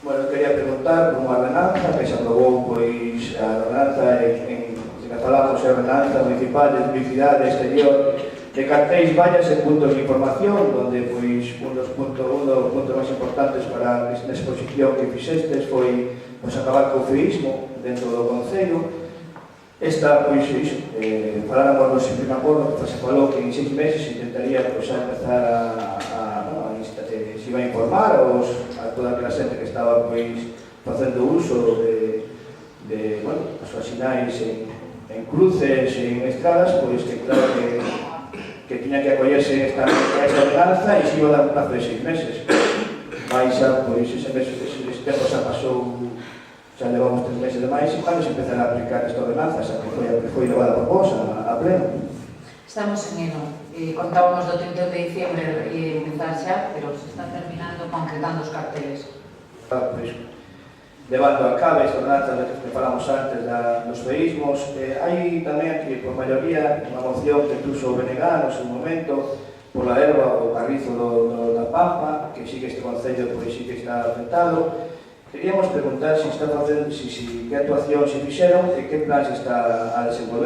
Bueno, quería preguntar por unha ordenanza que se aprobou, pois, a ordenanza en que falamos, a ordenanza municipal de publicidade exterior de cartéis, vallas e puntos de información, donde, pois, un dos puntos máis importantes para a exposición que fixestes foi, pois, acabar co feísmo dentro do Concello. Esta, pois, iso, faláramos no primeiro acordo que se falou que en 6 meses intentaría, pois, empezar se iba a informar a toda aquela xente que estaba, pois, facendo uso de bueno, as súas sinais en cruces e en estradas, pois, que claro que tiña que acollerse esta ordenanza e se iba a dar un plazo de 6 meses. Mais xa, pois, ese tempo xa pasou, xa levamos 3 meses de máis e cando se empezará a aplicar esta ordenanza, xa que foi levada por vos a pleno. Estamos en elo. Contábamos do 31 de diciembre e empezar xa, pero se están terminando concretando os carteles. Pois, levando a cabo esta ordenanza que falamos antes dos feísmos, hai tamén aquí, por maioría, unha moción que puso o BNG no seu momento pola erva ou carrizo da Pampa, que sí que este Concello pois, sí que está afectado. Queríamos preguntar se está facendo, que actuación se fixeron e que plan se está a desenvolver.